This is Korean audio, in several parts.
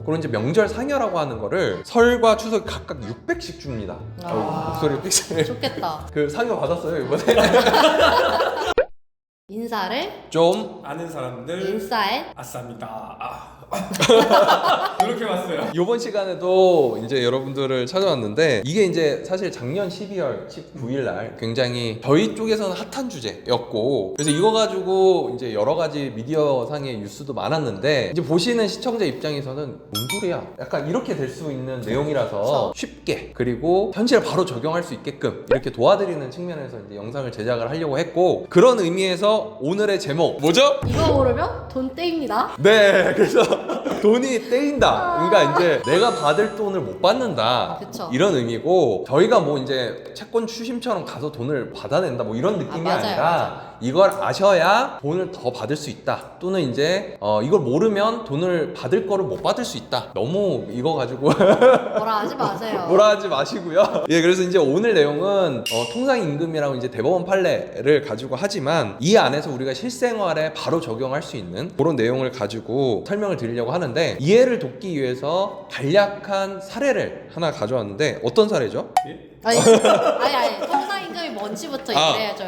그런 이제 명절 상여라고 하는 거를 설과 추석 각각 600씩 줍니다. 목소리 삑사리. 좋겠다. 그 상여 받았어요 이번에. 인사를 좀 아는 사람들 인싸에 아싸입니다. 이렇게 왔어요. 이번 시간에도 이제 여러분들을 찾아왔는데 이게 이제 사실 작년 12월 19일 날 굉장히 저희 쪽에서는 핫한 주제였고 그래서 이거 가지고 이제 여러 가지 미디어 상의 뉴스도 많았는데 이제 보시는 시청자 입장에서는 뭔 소리야? 약간 이렇게 될 수 있는 내용이라서 쉽게 그리고 현실에 바로 적용할 수 있게끔 이렇게 도와드리는 측면에서 이제 영상을 제작을 하려고 했고 그런 의미에서 오늘의 제목 뭐죠? 이거 모르면 돈 떼입니다. 네, 그래서 돈이 떼인다. 그러니까 이제 내가 받을 돈을 못 받는다. 그쵸. 이런 의미고 저희가 뭐 이제 채권 추심처럼 가서 돈을 받아낸다 뭐 이런 느낌이 맞아요, 아니라 맞아요. 이걸 아셔야 돈을 더 받을 수 있다. 또는 이제 이걸 모르면 돈을 받을 거를 못 받을 수 있다. 너무 이거 가지고 뭐라 하지 마세요. 뭐라 하지 마시고요. 예, 그래서 이제 오늘 내용은 통상임금이라고 이제 대법원 판례를 가지고 하지만 이 안에서 우리가 실생활에 바로 적용할 수 있는 그런 내용을 가지고 설명을 드리려고 하는데 이해를 돕기 위해서 간략한 사례를 하나 가져왔는데 어떤 사례죠? 아니 통상임금이 뭔지부터 얘기해야죠.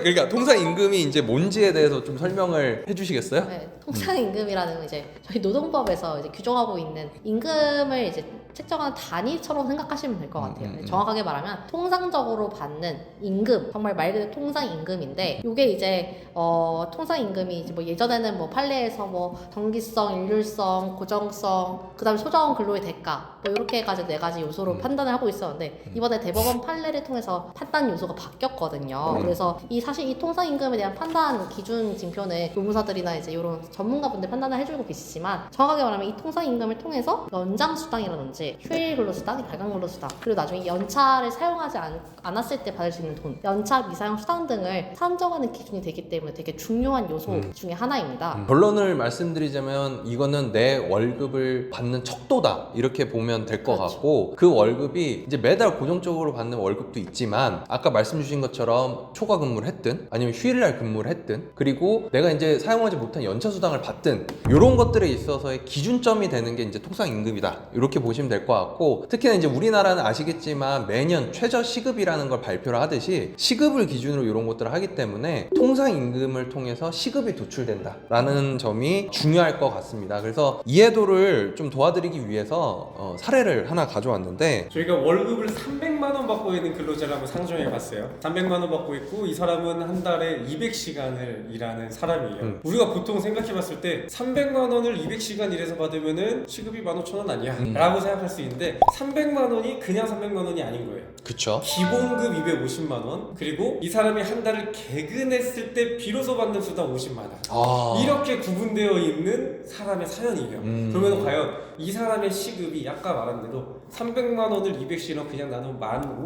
그러니까 통상임금이 이제 뭔지에 대해서 좀 설명을 해주시겠어요? 네, 통상임금이라는 건 이제 저희 노동법에서 이제 규정하고 있는 임금을 이제 책정하는 단위처럼 생각하시면 될 것 같아요. 정확하게 말하면 통상적으로 받는 임금, 정말 말 그대로 통상임금인데 이게 이제 통상임금이 이제 뭐 예전에는 뭐 판례에서 뭐 정기성, 일률성, 고정성, 그다음에 소정 근로의 대가 뭐 이렇게 해가지고 4가지 요소로 판단을 하고 있었는데 이번에 대법원 판례를 통해서 판단 요소가 바뀌었거든요. 그래서 사실 이 통상임금에 대한 판단 기준 징표는 노무사들이나 이제 이런 전문가분들 판단을 해주고 계시지만 정확하게 말하면 이 통상임금을 통해서 연장수당이라든지 휴일 근로수당, 발간 근로수당 그리고 나중에 연차를 사용하지 않았을 때 받을 수 있는 돈, 연차 미사용 수당 등을 산정하는 기준이 되기 때문에 되게 중요한 요소 중에 하나입니다. 결론을 말씀드리자면 이거는 내 월급을 받는 척도다 이렇게 보면 될 것 그렇죠. 같고 그 월급이 이제 매달 고정적으로 받는 월급도 있지만 아까 말씀 주신 것처럼 초과 근무를 했든 아니면 휴일날 근무를 했든 그리고 내가 이제 사용하지 못한 연차 수당을 받든 이런 것들에 있어서의 기준점이 되는 게 이제 통상임금이다 이렇게 보시면 될 것 같고 특히나 이제 우리나라는 아시겠지만 매년 최저 시급이라는 걸 발표를 하듯이 시급을 기준으로 이런 것들을 하기 때문에 통상임금을 통해서 시급이 도출된다라는 점이 중요할 것 같습니다. 그래서 이해도를 좀 도와드리기 위해서 사례를 하나 가져왔는데 저희가 월급을 300만 원 받고 있는 근로자를 한번 상정해 봤어요. 300만 원 받고 있고 이 사람은 한 달에 200시간을 일하는 사람이에요. 우리가 보통 생각해 봤을 때 300만 원을 200시간 일해서 받으면은 시급이 15,000원 아니야 라고 생각할 수 있는데 300만 원이 그냥 300만 원이 아닌 거예요. 그쵸? 기본급 250만 원 그리고 이 사람이 한 달을 개근했을 때 비로소 받는 수당 50만 원 이렇게 구분되어 있는 사람의 사연이에요. 그러면 과연 이 사람의 시급이 아까 말한 대로 300만 원을 200시간 그냥 나누면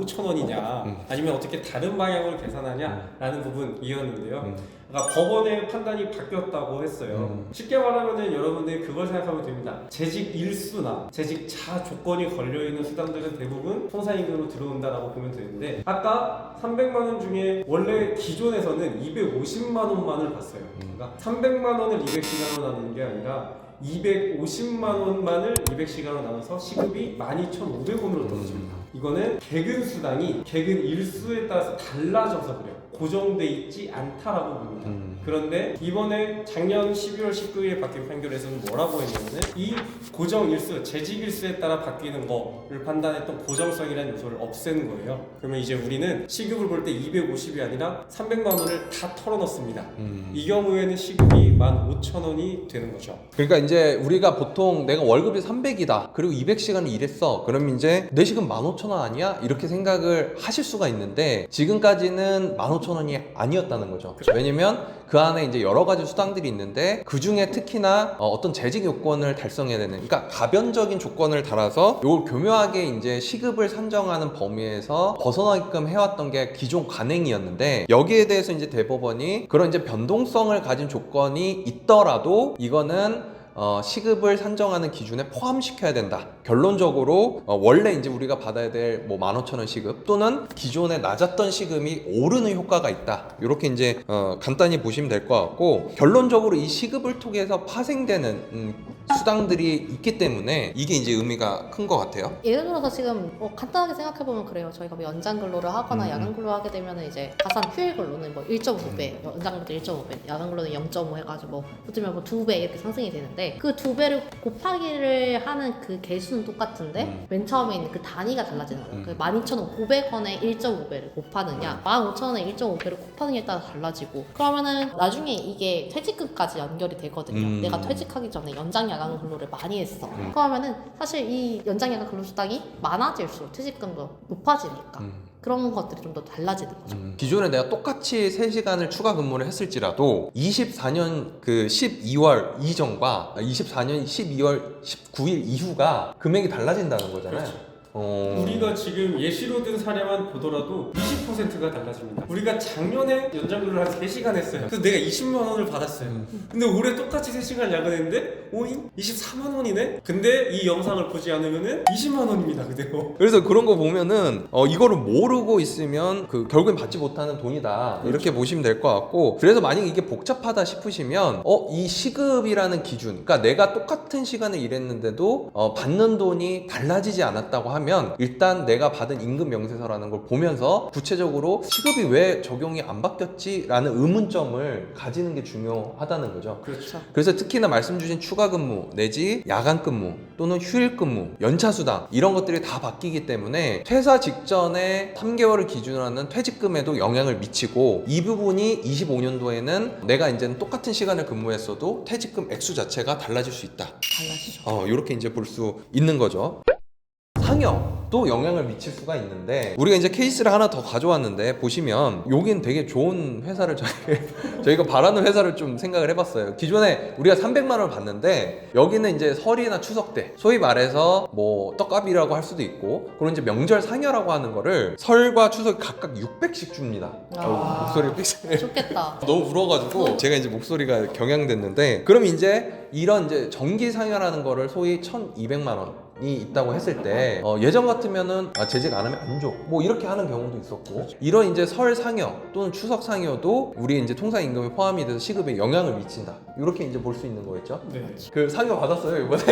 15,000원이냐 아니면 어떻게 다른 방향으로 계산하냐 라는 부분이었는데요. 그러니까 법원의 판단이 바뀌었다고 했어요. 쉽게 말하면 여러분들이 그걸 생각하면 됩니다. 재직 일수나 재직 자 조건이 걸려있는 수당들은 대부분 통상임금으로 들어온다라고 보면 되는데 아까 300만 원 중에 원래 기존에서는 250만 원만을 봤어요. 그러니까 300만 원을 200시간으로 나누는 게 아니라 250만 원만을 200시간으로 나눠서 시급이 12,500원으로 떨어집니다. 이거는 개근 수당이 개근 일수에 따라서 달라져서 그래요. 고정돼 있지 않다라고 봅니다. 그런데 이번에 작년 12월 19일에 바뀐 판결에서는 뭐라고 했냐면은 이 고정 일수, 재직 일수에 따라 바뀌는 거를 판단했던 고정성이라는 요소를 없앤 거예요. 그러면 이제 우리는 시급을 볼 때 250이 아니라 300만 원을 다 털어넣습니다. 이 경우에는 시급이 15,000원이 되는 거죠. 그러니까 이제 우리가 보통 내가 월급이 300이다 그리고 200시간을 일했어 그럼 이제 내 시급 15,000원 아니야? 이렇게 생각을 하실 수가 있는데 지금까지는 15,000원이 아니었다는 거죠. 왜냐면 그 안에 이제 여러 가지 수당들이 있는데 그 중에 특히나 어떤 재직 요건을 달성해야 되는 그러니까 가변적인 조건을 달아서 이걸 교묘하게 이제 시급을 산정하는 범위에서 벗어나게끔 해왔던 게 기존 관행이었는데 여기에 대해서 이제 대법원이 그런 이제 변동성을 가진 조건이 있더라도 이거는 시급을 산정하는 기준에 포함시켜야 된다. 결론적으로 원래 이제 우리가 받아야 될 뭐 15,000원 시급 또는 기존에 낮았던 시급이 오르는 효과가 있다. 이렇게 이제 간단히 보시면 될 것 같고, 결론적으로 이 시급을 통해서 파생되는 수당들이 있기 때문에 이게 이제 의미가 큰 것 같아요. 예를 들어서 지금 간단하게 생각해보면 그래요. 저희가 뭐 연장 근로를 하거나 야간 근로를 하게 되면 이제 가산 휴일 근로는 뭐 1.5배, 연장 근로 1.5배, 야간 근로는 0.5 해가지고 뭐 붙으면 뭐 2배 이렇게 상승이 되는데, 그 2배를 곱하기를 하는 그 개수는 똑같은데 맨 처음에 있는 그 단위가 달라지는 거예요. 그 12,500원에 1.5배를 곱하느냐, 15,000원에 1.5배를 곱하느냐에 따라 달라지고, 그러면은 나중에 이게 퇴직금까지 연결이 되거든요. 내가 퇴직하기 전에 연장 야간 근로를 많이 했어. 그러면은 사실 이 연장 야간 근로 수당이 많아질수록 퇴직금도 높아지니까 그런 것들이 좀 더 달라지는 거죠. 기존에 내가 똑같이 3시간을 추가 근무를 했을지라도 24년 그 12월 이전과 24년 12월 19일 이후가 금액이 달라진다는 거잖아요. 그렇죠. 우리가 지금 예시로 든 사례만 보더라도 20%가 달라집니다. 우리가 작년에 연장근로를 한 3시간 했어요. 그래서 내가 20만 원을 받았어요. 근데 올해 똑같이 3시간 야근했는데 오잉? 24만 원이네? 근데 이 영상을 보지 않으면은 20만 원입니다. 그대로. 그래서 그런 거 보면은 이거를 모르고 있으면 결국엔 받지 못하는 돈이다. 이렇게 보시면 될 것 같고, 그래서 만약에 이게 복잡하다 싶으시면 이 시급이라는 기준, 그러니까 내가 똑같은 시간을 일했는데도 받는 돈이 달라지지 않았다고 하면 일단 내가 받은 임금 명세서라는 걸 보면서 구체적으로 시급이 왜 적용이 안 바뀌었지라는 의문점을 가지는 게 중요하다는 거죠. 그렇죠. 그래서 특히나 말씀 주신 추가 근무 내지 야간 근무 또는 휴일 근무, 연차 수당 이런 것들이 다 바뀌기 때문에 퇴사 직전에 3개월을 기준으로 하는 퇴직금에도 영향을 미치고, 이 부분이 25년도에는 내가 이제는 똑같은 시간을 근무했어도 퇴직금 액수 자체가 달라질 수 있다. 달라지죠. 이렇게 이제 볼 수 있는 거죠. 상여도 영향을 미칠 수가 있는데, 우리가 이제 케이스를 하나 더 가져왔는데 보시면 여긴 되게 좋은 회사를 저희가 바라는 회사를 좀 생각을 해봤어요. 기존에 우리가 300만 원을 받는데 여기는 이제 설이나 추석 때 소위 말해서 뭐 떡값이라고 할 수도 있고, 그런 이제 명절 상여라고 하는 거를 설과 추석 각각 600씩 줍니다. 목소리가 삑사해. 좋겠다. 너무 울어가지고 제가 이제 목소리가 경향됐는데, 그럼 이제 이런 이제 정기 상여라는 거를 소위 1,200만 원이 있다고 했을 때 예전 같으면은 재직 안 하면 안 줘, 뭐 이렇게 하는 경우도 있었고, 이런 이제 설 상여 또는 추석 상여도 우리 이제 통상 임금에 포함이 돼서 시급에 영향을 미친다. 이렇게 이제 볼 수 있는 거겠죠. 네. 그 상여 받았어요 이번에?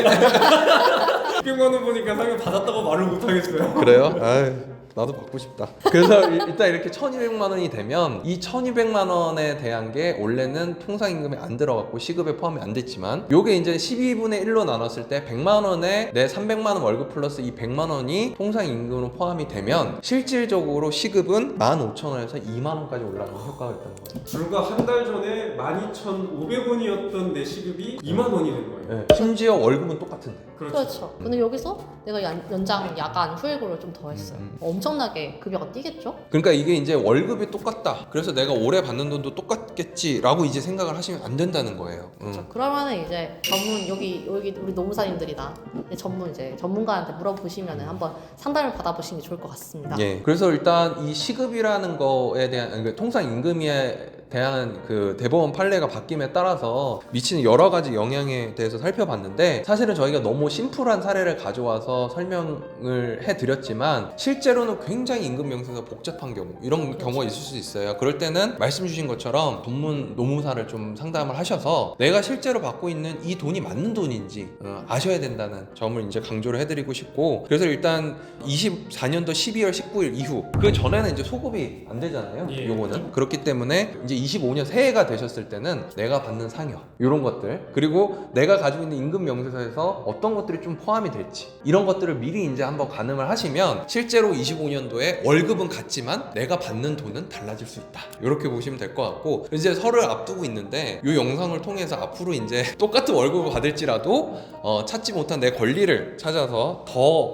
600만 원 보니까 상여 받았다고 말을 못 하겠어요. 그래요? 아유, 나도 받고 싶다. 그래서 일단 이렇게 1,200만 원이 되면 이 1,200만 원에 대한 게 원래는 통상임금에 안 들어갔고 시급에 포함이 안 됐지만, 요게 이제 12분의 1로 나눴을 때 100만 원에 내 300만 원 월급 플러스 이 100만 원이 통상임금으로 포함이 되면 실질적으로 시급은 15,000원에서 2만 원까지 올라가는 효과가 있다는 거예요. 불과 한 달 전에 12,500원이었던 내 시급이 2만 원이 된 거예요. 네. 심지어 월급은 똑같은데. 그렇죠. 근데 여기서 내가 연장 야간 휴일고를 좀 더 했어요. 엄청나게 급여가 뛰겠죠? 그러니까 이게 이제 월급이 똑같다, 그래서 내가 올해 받는 돈도 똑같겠지라고 이제 생각을 하시면 안 된다는 거예요. 그러면은 이제 여기 우리 노무사님들이나 전문가한테 물어보시면은 한번 상담을 받아보시는 게 좋을 것 같습니다. 예. 그래서 일단 이 시급이라는 거에 대한, 그러니까 통상 임금에 대한 그 대법원 판례가 바뀜에 따라서 미치는 여러 가지 영향에 대해서 살펴봤는데, 사실은 저희가 너무 심플한 사례를 가져와서 설명을 해드렸지만 실제로는 굉장히 임금 명세서 복잡한 경우, 이런 경우가 있을 수 있어요. 그럴 때는 말씀 주신 것처럼 전문 노무사를 좀 상담을 하셔서 내가 실제로 받고 있는 이 돈이 맞는 돈인지 아셔야 된다는 점을 이제 강조를 해드리고 싶고, 그래서 일단 24년도 12월 19일 이후, 그 전에는 이제 소급이 안 되잖아요. 예. 요거는 그렇기 때문에 이제 25년 새해가 되셨을 때는 내가 받는 상여 이런 것들, 그리고 내가 가지고 있는 임금 명세서에서 어떤 것들이 좀 포함이 될지, 이런 것들을 미리 이제 한번 가늠을 하시면 실제로 25년도에 월급은 같지만 내가 받는 돈은 달라질 수 있다. 이렇게 보시면 될 것 같고, 이제 설을 앞두고 있는데 이 영상을 통해서 앞으로 이제 똑같은 월급을 받을지라도 찾지 못한 내 권리를 찾아서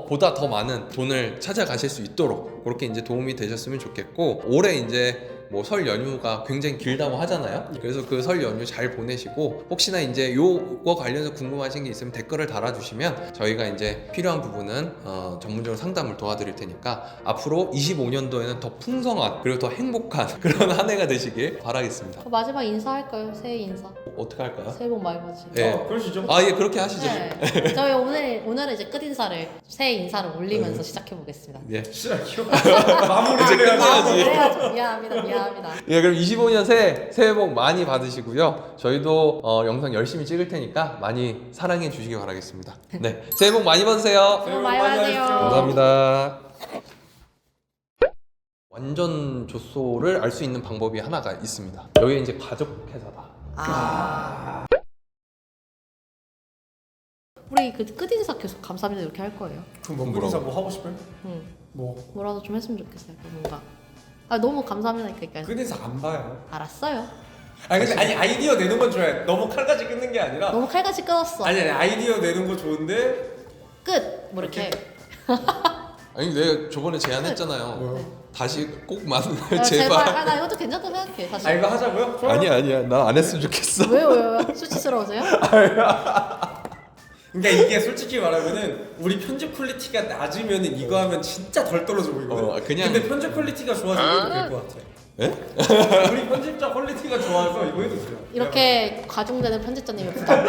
보다 더 많은 돈을 찾아가실 수 있도록 그렇게 이제 도움이 되셨으면 좋겠고, 올해 이제 뭐 설 연휴가 굉장히 길다고 하잖아요. 그래서 그 설 연휴 잘 보내시고, 혹시나 이제 요거 관련해서 궁금하신 게 있으면 댓글을 달아주시면 저희가 이제 필요한 부분은 전문적으로 상담을 도와드릴 테니까 앞으로 25년도에는 더 풍성한 그리고 더 행복한 그런 한 해가 되시길 바라겠습니다. 마지막 인사할까요? 새해 인사. 어떻게 할까요? 새해 복 많이 받으세요. 네. 그러시죠. 아, 예, 그렇게 하시죠. 네. 저희 오늘은 이제 끝 인사를 새해 인사를 올리면서 시작해 보겠습니다. 예. 싫어요. 마무리 이제 끝내야지. 그래야죠. 미안합니다. 예, 그럼 25년 새해 복 많이 받으시고요. 저희도 영상 열심히 찍을 테니까 많이 사랑해 주시기 바라겠습니다. 네, 새해 복 많이 받으세요. 새해 복 많이 받으세요. 감사합니다. 완전 조소를 알 수 있는 방법이 하나가 있습니다. 여기 이제 가족 회사다. 우리 그 끝인사 계속 감사합니다 이렇게 할 거예요. 그럼 뭐 끝인사 뭐 하고 싶어요? 응. 뭐 뭐라도 좀 했으면 좋겠어요. 뭔가. 너무 감사합니다. 그러니까. 끝인사 안 봐요. 알았어요. 근데 아이디어 내는 건 좋아요. 너무 칼같이 끊는 게 아니라. 너무 칼같이 끊었어. 아니 아이디어 내는 거 좋은데. 끝. 뭐 이렇게. 아니 내가 저번에 제안했잖아요. 뭐요? 다시 꼭 만날 제발. 제발. 나 이것도 괜찮다 생각해. 사실. 이거 하자고요? 좋아요. 아니야 나 안 했으면 좋겠어. 왜요? 수치스러우세요? 그러니까 이게 솔직히 말하면은 우리 편집 퀄리티가 낮으면은 이거 하면 진짜 덜 떨어져 보이거든. 그냥- 근데 편집 퀄리티가 좋아서 이거 될 것 같아. 예? 우리 편집자 퀄리티가 좋아서 이거 해도 돼요. 이렇게 과중되는 편집자님의 부담.